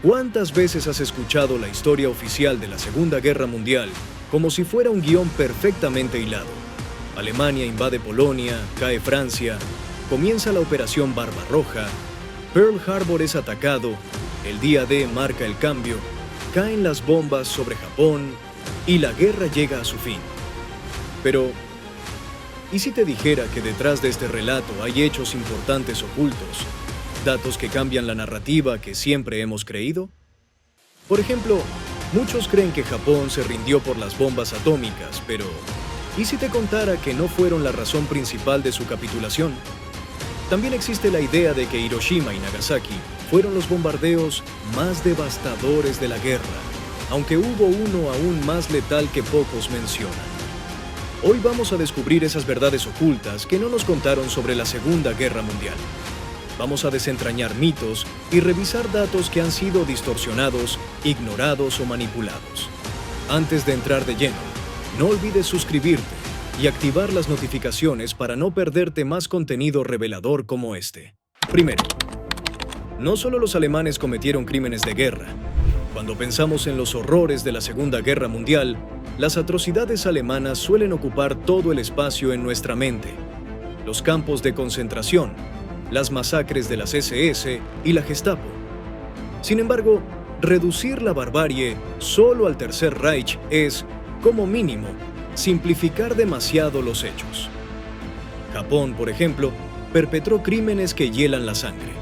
¿Cuántas veces has escuchado la historia oficial de la Segunda Guerra Mundial como si fuera un guión perfectamente hilado? Alemania invade Polonia, cae Francia, comienza la Operación Barbarroja, Pearl Harbor es atacado, el día D marca el cambio, caen las bombas sobre Japón y la guerra llega a su fin. Pero, ¿y si te dijera que detrás de este relato hay hechos importantes ocultos? ¿Datos que cambian la narrativa que siempre hemos creído? Por ejemplo, muchos creen que Japón se rindió por las bombas atómicas, pero ¿y si te contara que no fueron la razón principal de su capitulación? También existe la idea de que Hiroshima y Nagasaki fueron los bombardeos más devastadores de la guerra, aunque hubo uno aún más letal que pocos mencionan. Hoy vamos a descubrir esas verdades ocultas que no nos contaron sobre la Segunda Guerra Mundial. Vamos a desentrañar mitos y revisar datos que han sido distorsionados, ignorados o manipulados. Antes de entrar de lleno, no olvides suscribirte y activar las notificaciones para no perderte más contenido revelador como este. Primero, no solo los alemanes cometieron crímenes de guerra. Cuando pensamos en los horrores de la Segunda Guerra Mundial, las atrocidades alemanas suelen ocupar todo el espacio en nuestra mente. Los campos de concentración, las masacres de las SS y la Gestapo. Sin embargo, reducir la barbarie solo al Tercer Reich es, como mínimo, simplificar demasiado los hechos. Japón, por ejemplo, perpetró crímenes que hielan la sangre.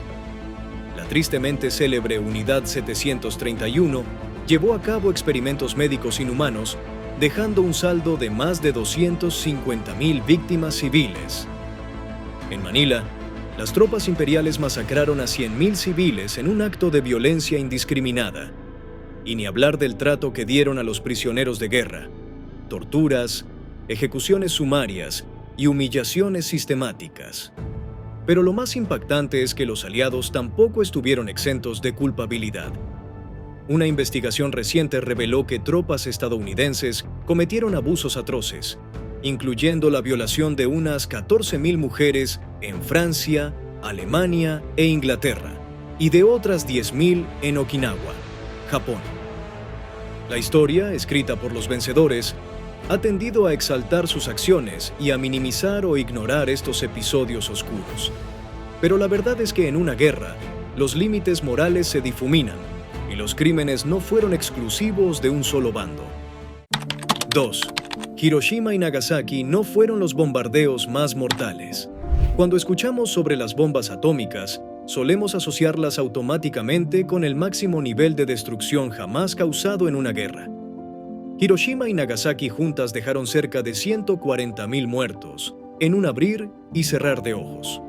La tristemente célebre Unidad 731 llevó a cabo experimentos médicos inhumanos, dejando un saldo de más de 250,000 víctimas civiles. En Manila, las tropas imperiales masacraron a 100,000 civiles en un acto de violencia indiscriminada. Y ni hablar del trato que dieron a los prisioneros de guerra, torturas, ejecuciones sumarias y humillaciones sistemáticas. Pero lo más impactante es que los aliados tampoco estuvieron exentos de culpabilidad. Una investigación reciente reveló que tropas estadounidenses cometieron abusos atroces, incluyendo la violación de unas 14,000 mujeres en Francia, Alemania e Inglaterra, y de otras 10,000 en Okinawa, Japón. La historia, escrita por los vencedores, ha tendido a exaltar sus acciones y a minimizar o ignorar estos episodios oscuros. Pero la verdad es que en una guerra, los límites morales se difuminan y los crímenes no fueron exclusivos de un solo bando. 2. Hiroshima y Nagasaki no fueron los bombardeos más mortales. Cuando escuchamos sobre las bombas atómicas, solemos asociarlas automáticamente con el máximo nivel de destrucción jamás causado en una guerra. Hiroshima y Nagasaki juntas dejaron cerca de 140,000 muertos, en un abrir y cerrar de ojos.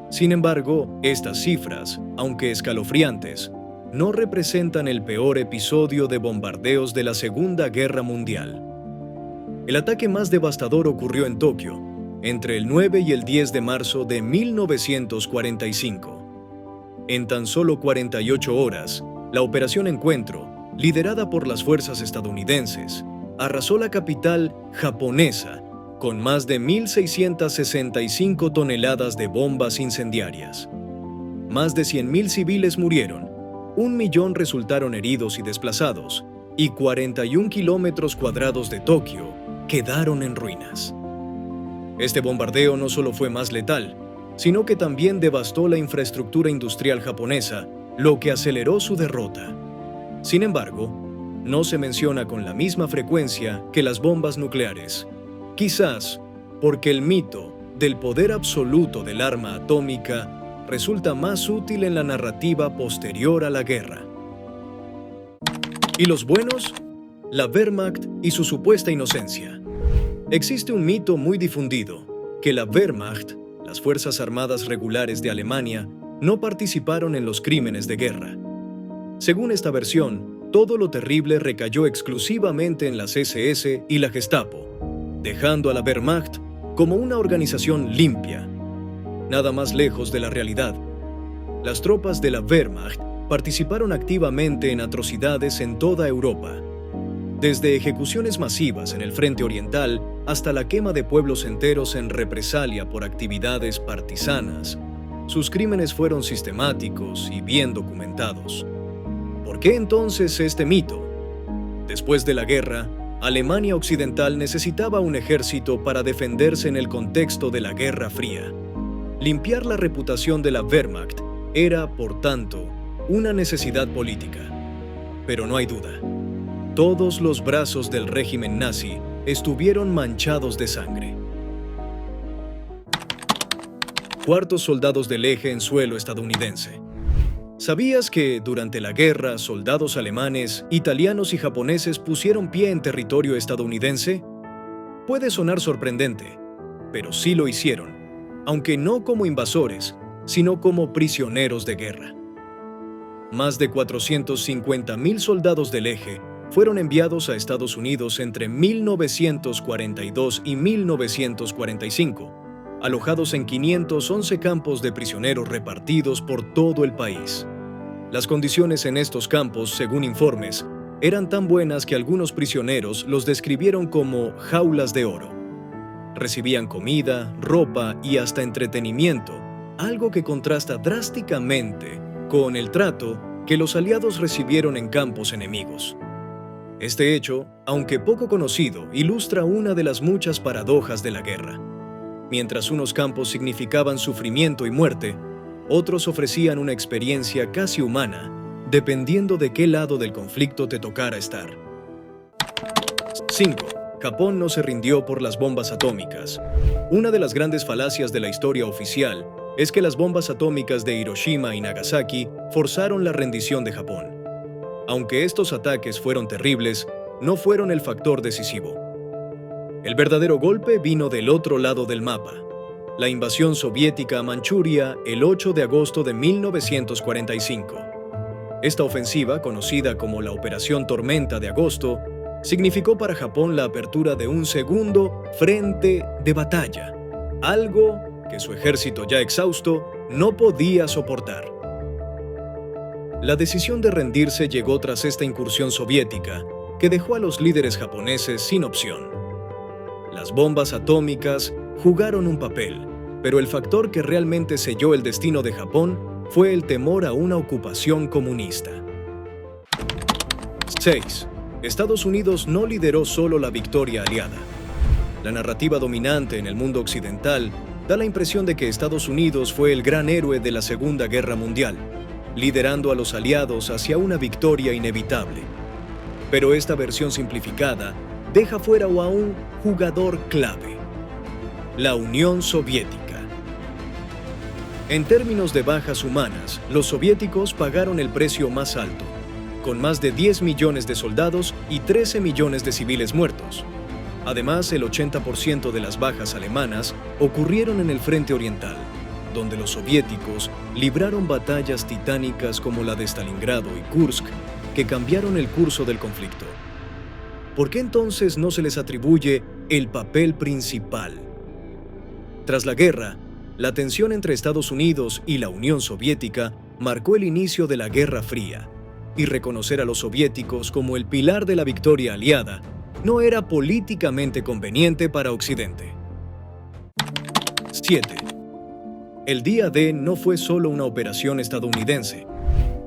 Sin embargo, estas cifras, aunque escalofriantes, no representan el peor episodio de bombardeos de la Segunda Guerra Mundial. El ataque más devastador ocurrió en Tokio, entre el 9 y el 10 de marzo de 1945. En tan solo 48 horas, la Operación Encuentro, liderada por las fuerzas estadounidenses, arrasó la capital japonesa con más de 1,665 toneladas de bombas incendiarias. Más de 100,000 civiles murieron, 1,000,000 resultaron heridos y desplazados, y 41 kilómetros cuadrados de Tokio quedaron en ruinas. Este bombardeo no solo fue más letal, sino que también devastó la infraestructura industrial japonesa, lo que aceleró su derrota. Sin embargo, no se menciona con la misma frecuencia que las bombas nucleares, quizás porque el mito del poder absoluto del arma atómica resulta más útil en la narrativa posterior a la guerra. ¿Y los buenos? La Wehrmacht y su supuesta inocencia. Existe un mito muy difundido, que la Wehrmacht, las Fuerzas Armadas Regulares de Alemania, no participaron en los crímenes de guerra. Según esta versión, todo lo terrible recayó exclusivamente en las SS y la Gestapo, dejando a la Wehrmacht como una organización limpia. Nada más lejos de la realidad. Las tropas de la Wehrmacht participaron activamente en atrocidades en toda Europa, desde ejecuciones masivas en el frente oriental hasta la quema de pueblos enteros en represalia por actividades partisanas. Sus crímenes fueron sistemáticos y bien documentados. ¿Por qué entonces este mito? Después de la guerra, Alemania Occidental necesitaba un ejército para defenderse en el contexto de la Guerra Fría. Limpiar la reputación de la Wehrmacht era, por tanto, una necesidad política. Pero no hay duda, todos los brazos del régimen nazi estuvieron manchados de sangre. Cuartos soldados del eje en suelo estadounidense. ¿Sabías que durante la guerra soldados alemanes, italianos y japoneses pusieron pie en territorio estadounidense? Puede sonar sorprendente, pero sí lo hicieron, aunque no como invasores, sino como prisioneros de guerra. Más de 450,000 soldados del eje fueron enviados a Estados Unidos entre 1942 y 1945, alojados en 511 campos de prisioneros repartidos por todo el país. Las condiciones en estos campos, según informes, eran tan buenas que algunos prisioneros los describieron como jaulas de oro. Recibían comida, ropa y hasta entretenimiento, algo que contrasta drásticamente con el trato que los aliados recibieron en campos enemigos. Este hecho, aunque poco conocido, ilustra una de las muchas paradojas de la guerra. Mientras unos campos significaban sufrimiento y muerte, otros ofrecían una experiencia casi humana, dependiendo de qué lado del conflicto te tocara estar. 5. Japón no se rindió por las bombas atómicas. Una de las grandes falacias de la historia oficial es que las bombas atómicas de Hiroshima y Nagasaki forzaron la rendición de Japón. Aunque estos ataques fueron terribles, no fueron el factor decisivo. El verdadero golpe vino del otro lado del mapa, la invasión soviética a Manchuria el 8 de agosto de 1945. Esta ofensiva, conocida como la Operación Tormenta de Agosto, significó para Japón la apertura de un segundo frente de batalla, algo que su ejército ya exhausto no podía soportar. La decisión de rendirse llegó tras esta incursión soviética, que dejó a los líderes japoneses sin opción. Las bombas atómicas jugaron un papel, pero el factor que realmente selló el destino de Japón fue el temor a una ocupación comunista. 6. Estados Unidos no lideró solo la victoria aliada. La narrativa dominante en el mundo occidental da la impresión de que Estados Unidos fue el gran héroe de la Segunda Guerra Mundial, liderando a los aliados hacia una victoria inevitable. Pero esta versión simplificada deja fuera a un jugador clave: la Unión Soviética. En términos de bajas humanas, los soviéticos pagaron el precio más alto, con más de 10 millones de soldados y 13 millones de civiles muertos. Además, el 80% de las bajas alemanas ocurrieron en el frente oriental, donde los soviéticos libraron batallas titánicas como la de Stalingrado y Kursk, que cambiaron el curso del conflicto. ¿Por qué entonces no se les atribuye el papel principal? Tras la guerra, la tensión entre Estados Unidos y la Unión Soviética marcó el inicio de la Guerra Fría, y reconocer a los soviéticos como el pilar de la victoria aliada no era políticamente conveniente para Occidente. 7. El Día D no fue solo una operación estadounidense.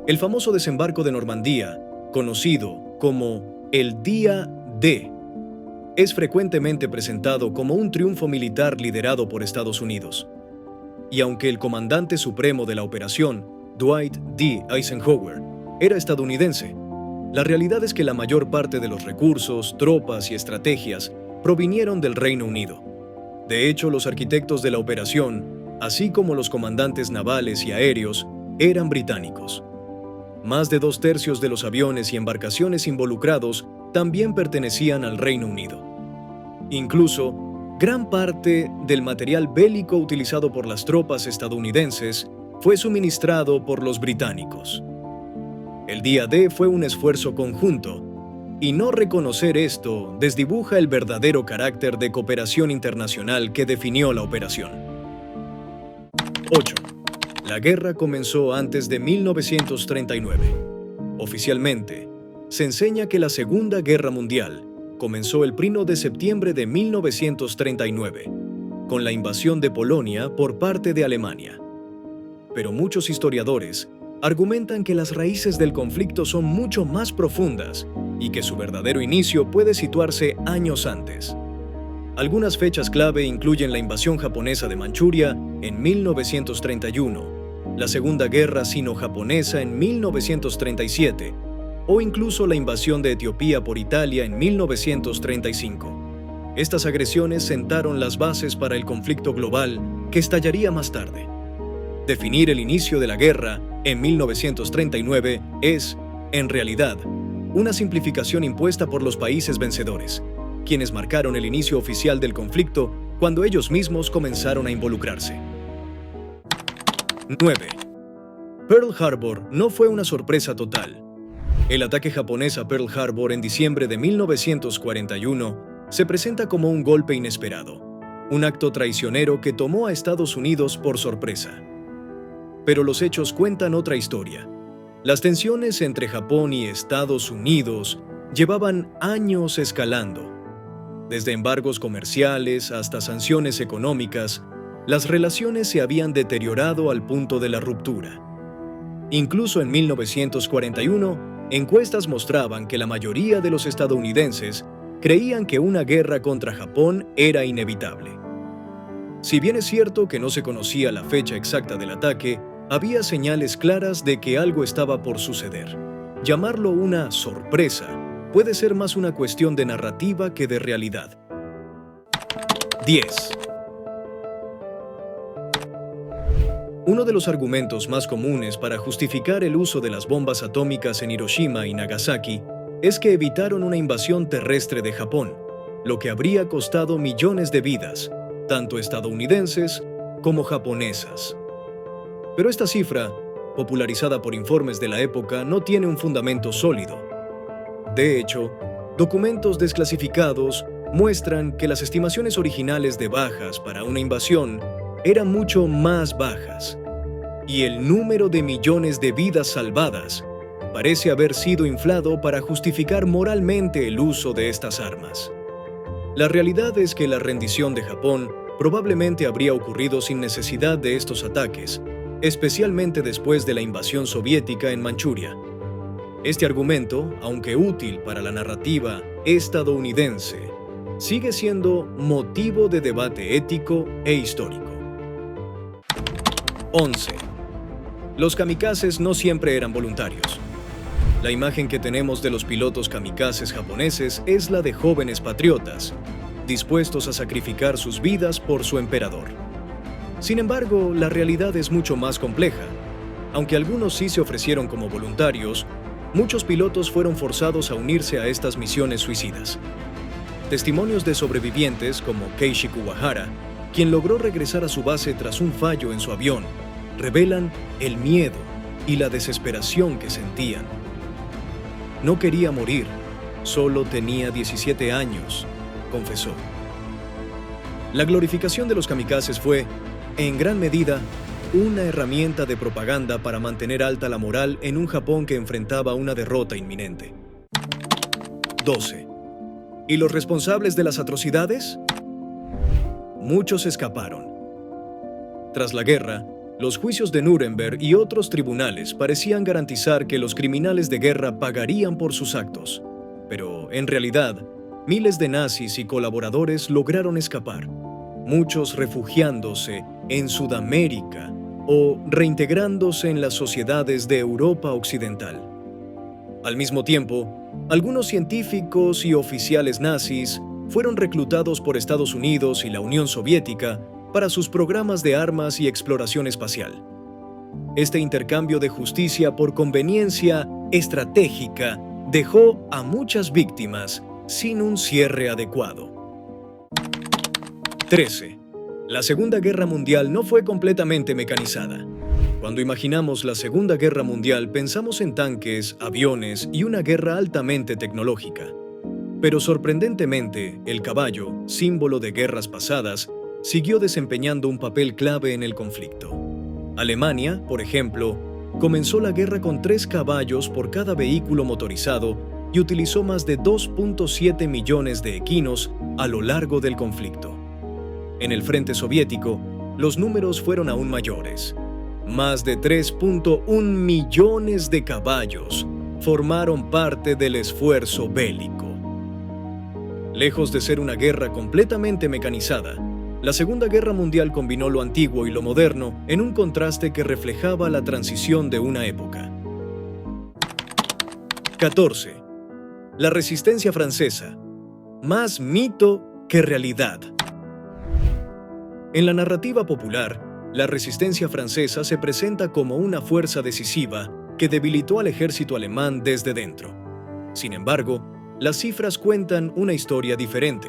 El famoso desembarco de Normandía, conocido como el Día D, es frecuentemente presentado como un triunfo militar liderado por Estados Unidos. Y aunque el comandante supremo de la operación, Dwight D. Eisenhower, era estadounidense, la realidad es que la mayor parte de los recursos, tropas y estrategias provinieron del Reino Unido. De hecho, los arquitectos de la operación, así como los comandantes navales y aéreos, eran británicos. Más de 2/3 de los aviones y embarcaciones involucrados también pertenecían al Reino Unido. Incluso, gran parte del material bélico utilizado por las tropas estadounidenses fue suministrado por los británicos. El Día D fue un esfuerzo conjunto, y no reconocer esto desdibuja el verdadero carácter de cooperación internacional que definió la operación. 8. La guerra comenzó antes de 1939. Oficialmente, se enseña que la Segunda Guerra Mundial comenzó el 1 de septiembre de 1939, con la invasión de Polonia por parte de Alemania. Pero muchos historiadores argumentan que las raíces del conflicto son mucho más profundas y que su verdadero inicio puede situarse años antes. Algunas fechas clave incluyen la invasión japonesa de Manchuria en 1931, la Segunda Guerra Sino-Japonesa en 1937 o incluso la invasión de Etiopía por Italia en 1935. Estas agresiones sentaron las bases para el conflicto global que estallaría más tarde. Definir el inicio de la guerra en 1939 es, en realidad, una simplificación impuesta por los países vencedores, quienes marcaron el inicio oficial del conflicto cuando ellos mismos comenzaron a involucrarse. 9. Pearl Harbor no fue una sorpresa total. El ataque japonés a Pearl Harbor en diciembre de 1941 se presenta como un golpe inesperado, un acto traicionero que tomó a Estados Unidos por sorpresa. Pero los hechos cuentan otra historia. Las tensiones entre Japón y Estados Unidos llevaban años escalando. Desde embargos comerciales hasta sanciones económicas, las relaciones se habían deteriorado al punto de la ruptura. Incluso en 1941, encuestas mostraban que la mayoría de los estadounidenses creían que una guerra contra Japón era inevitable. Si bien es cierto que no se conocía la fecha exacta del ataque, había señales claras de que algo estaba por suceder. Llamarlo una sorpresa puede ser más una cuestión de narrativa que de realidad. 10. Uno de los argumentos más comunes para justificar el uso de las bombas atómicas en Hiroshima y Nagasaki es que evitaron una invasión terrestre de Japón, lo que habría costado millones de vidas, tanto estadounidenses como japonesas. Pero esta cifra, popularizada por informes de la época, no tiene un fundamento sólido. De hecho, documentos desclasificados muestran que las estimaciones originales de bajas para una invasión eran mucho más bajas, y el número de millones de vidas salvadas parece haber sido inflado para justificar moralmente el uso de estas armas. La realidad es que la rendición de Japón probablemente habría ocurrido sin necesidad de estos ataques, especialmente después de la invasión soviética en Manchuria. Este argumento, aunque útil para la narrativa estadounidense, sigue siendo motivo de debate ético e histórico. 11. Los kamikazes no siempre eran voluntarios. La imagen que tenemos de los pilotos kamikazes japoneses es la de jóvenes patriotas, dispuestos a sacrificar sus vidas por su emperador. Sin embargo, la realidad es mucho más compleja. Aunque algunos sí se ofrecieron como voluntarios, muchos pilotos fueron forzados a unirse a estas misiones suicidas. Testimonios de sobrevivientes como Keiichi Kuwahara, quien logró regresar a su base tras un fallo en su avión, revelan el miedo y la desesperación que sentían. No quería morir, solo tenía 17 años, confesó. La glorificación de los kamikazes fue, en gran medida, una herramienta de propaganda para mantener alta la moral en un Japón que enfrentaba una derrota inminente. 12. ¿Y los responsables de las atrocidades? Muchos escaparon. Tras la guerra, los juicios de Nuremberg y otros tribunales parecían garantizar que los criminales de guerra pagarían por sus actos. Pero, en realidad, miles de nazis y colaboradores lograron escapar, muchos refugiándose en Sudamérica o reintegrándose en las sociedades de Europa Occidental. Al mismo tiempo, algunos científicos y oficiales nazis fueron reclutados por Estados Unidos y la Unión Soviética para sus programas de armas y exploración espacial. Este intercambio de justicia por conveniencia estratégica dejó a muchas víctimas sin un cierre adecuado. 13. La Segunda Guerra Mundial no fue completamente mecanizada. Cuando imaginamos la Segunda Guerra Mundial, pensamos en tanques, aviones y una guerra altamente tecnológica. Pero sorprendentemente, el caballo, símbolo de guerras pasadas, siguió desempeñando un papel clave en el conflicto. Alemania, por ejemplo, comenzó la guerra con 3 caballos por cada vehículo motorizado y utilizó más de 2.7 millones de equinos a lo largo del conflicto. En el frente soviético, los números fueron aún mayores. Más de 3.1 millones de caballos formaron parte del esfuerzo bélico. Lejos de ser una guerra completamente mecanizada, la Segunda Guerra Mundial combinó lo antiguo y lo moderno en un contraste que reflejaba la transición de una época. 14. La resistencia francesa. Más mito que realidad. En la narrativa popular, la resistencia francesa se presenta como una fuerza decisiva que debilitó al ejército alemán desde dentro. Sin embargo, las cifras cuentan una historia diferente.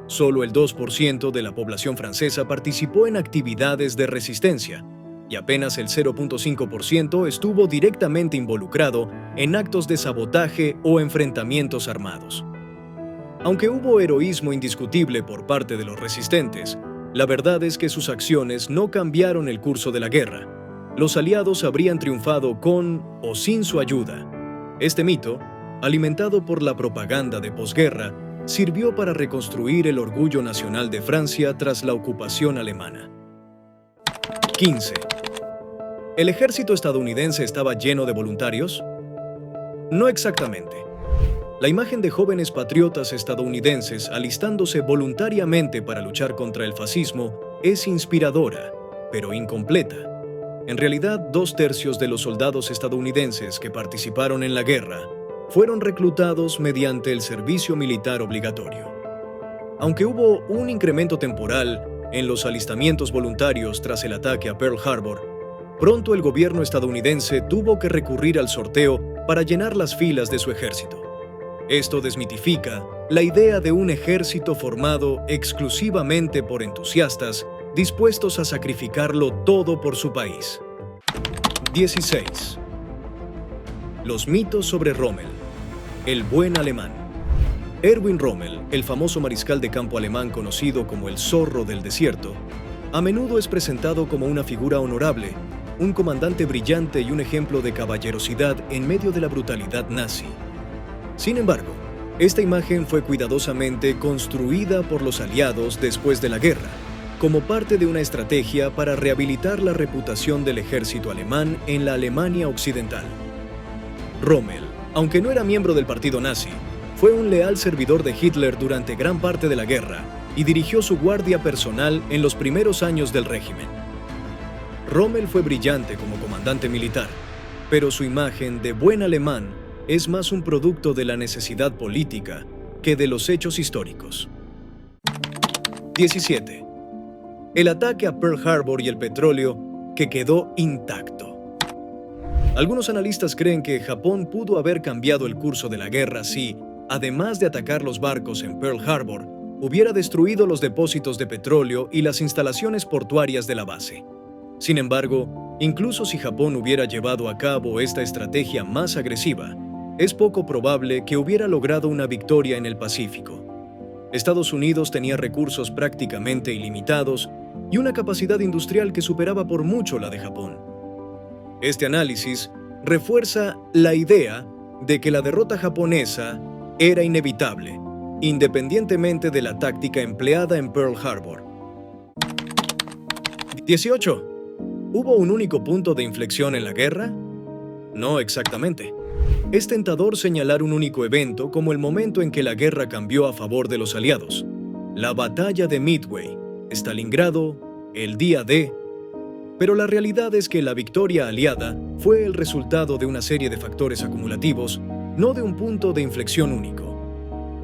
Solo el 2% de la población francesa participó en actividades de resistencia y apenas el 0.5% estuvo directamente involucrado en actos de sabotaje o enfrentamientos armados. Aunque hubo heroísmo indiscutible por parte de los resistentes, la verdad es que sus acciones no cambiaron el curso de la guerra. Los aliados habrían triunfado con o sin su ayuda. Este mito, alimentado por la propaganda de posguerra, sirvió para reconstruir el orgullo nacional de Francia tras la ocupación alemana. 15. ¿El ejército estadounidense estaba lleno de voluntarios? No exactamente. La imagen de jóvenes patriotas estadounidenses alistándose voluntariamente para luchar contra el fascismo es inspiradora, pero incompleta. En realidad, 2/3 de los soldados estadounidenses que participaron en la guerra fueron reclutados mediante el servicio militar obligatorio. Aunque hubo un incremento temporal en los alistamientos voluntarios tras el ataque a Pearl Harbor, pronto el gobierno estadounidense tuvo que recurrir al sorteo para llenar las filas de su ejército. Esto desmitifica la idea de un ejército formado exclusivamente por entusiastas dispuestos a sacrificarlo todo por su país. 16. Los mitos sobre Rommel, el buen alemán. Erwin Rommel, el famoso mariscal de campo alemán conocido como el zorro del desierto, a menudo es presentado como una figura honorable, un comandante brillante y un ejemplo de caballerosidad en medio de la brutalidad nazi. Sin embargo, esta imagen fue cuidadosamente construida por los aliados después de la guerra, como parte de una estrategia para rehabilitar la reputación del ejército alemán en la Alemania occidental. Rommel, aunque no era miembro del partido nazi, fue un leal servidor de Hitler durante gran parte de la guerra y dirigió su guardia personal en los primeros años del régimen. Rommel fue brillante como comandante militar, pero su imagen de buen alemán es más un producto de la necesidad política que de los hechos históricos. 17. El ataque a Pearl Harbor y el petróleo que quedó intacto. Algunos analistas creen que Japón pudo haber cambiado el curso de la guerra si, además de atacar los barcos en Pearl Harbor, hubiera destruido los depósitos de petróleo y las instalaciones portuarias de la base. Sin embargo, incluso si Japón hubiera llevado a cabo esta estrategia más agresiva, es poco probable que hubiera logrado una victoria en el Pacífico. Estados Unidos tenía recursos prácticamente ilimitados y una capacidad industrial que superaba por mucho la de Japón. Este análisis refuerza la idea de que la derrota japonesa era inevitable, independientemente de la táctica empleada en Pearl Harbor. 18. ¿Hubo un único punto de inflexión en la guerra? No exactamente. Es tentador señalar un único evento como el momento en que la guerra cambió a favor de los aliados. La batalla de Midway, Stalingrado, el día D. Pero la realidad es que la victoria aliada fue el resultado de una serie de factores acumulativos, no de un punto de inflexión único.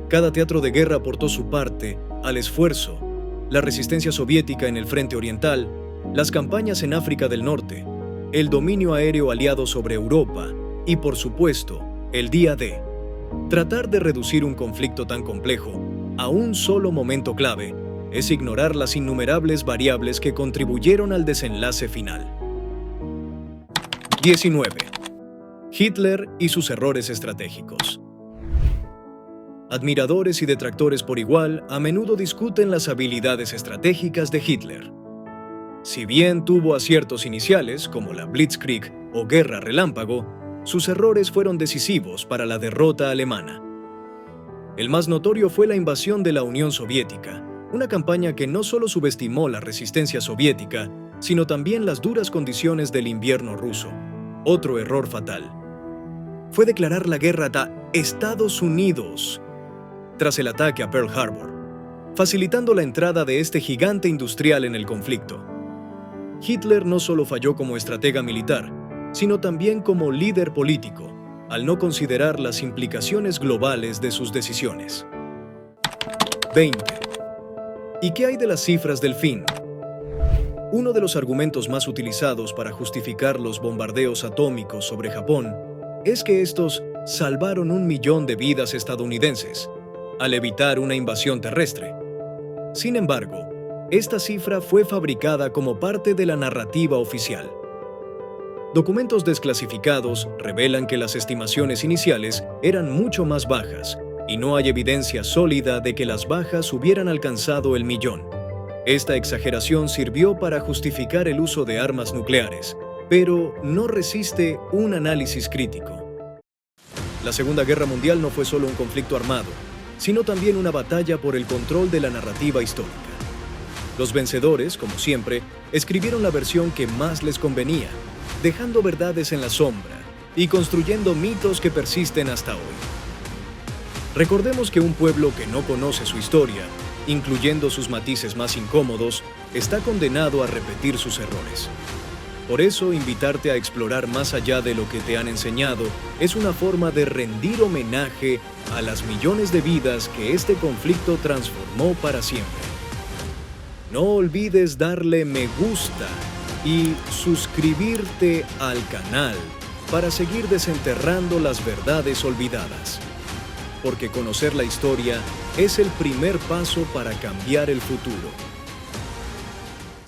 Cada teatro de guerra aportó su parte al esfuerzo: la resistencia soviética en el frente oriental, las campañas en África del Norte, el dominio aéreo aliado sobre Europa y, por supuesto, el día D. Tratar de reducir un conflicto tan complejo a un solo momento clave es ignorar las innumerables variables que contribuyeron al desenlace final. 19. Hitler y sus errores estratégicos. Admiradores y detractores por igual a menudo discuten las habilidades estratégicas de Hitler. Si bien tuvo aciertos iniciales, como la Blitzkrieg o Guerra Relámpago, sus errores fueron decisivos para la derrota alemana. El más notorio fue la invasión de la Unión Soviética, una campaña que no solo subestimó la resistencia soviética, sino también las duras condiciones del invierno ruso. Otro error fatal fue declarar la guerra a Estados Unidos tras el ataque a Pearl Harbor, facilitando la entrada de este gigante industrial en el conflicto. Hitler no solo falló como estratega militar, sino también como líder político, al no considerar las implicaciones globales de sus decisiones. 20. ¿Y qué hay de las cifras del fin? Uno de los argumentos más utilizados para justificar los bombardeos atómicos sobre Japón es que estos salvaron 1 millón de vidas estadounidenses, al evitar una invasión terrestre. Sin embargo, esta cifra fue fabricada como parte de la narrativa oficial. Documentos desclasificados revelan que las estimaciones iniciales eran mucho más bajas y no hay evidencia sólida de que las bajas hubieran alcanzado el 1 millón. Esta exageración sirvió para justificar el uso de armas nucleares, pero no resiste un análisis crítico. La Segunda Guerra Mundial no fue solo un conflicto armado, sino también una batalla por el control de la narrativa histórica. Los vencedores, como siempre, escribieron la versión que más les convenía, dejando verdades en la sombra y construyendo mitos que persisten hasta hoy. Recordemos que un pueblo que no conoce su historia, incluyendo sus matices más incómodos, está condenado a repetir sus errores. Por eso, invitarte a explorar más allá de lo que te han enseñado es una forma de rendir homenaje a las millones de vidas que este conflicto transformó para siempre. No olvides darle me gusta y suscribirte al canal para seguir desenterrando las verdades olvidadas. Porque conocer la historia es el primer paso para cambiar el futuro.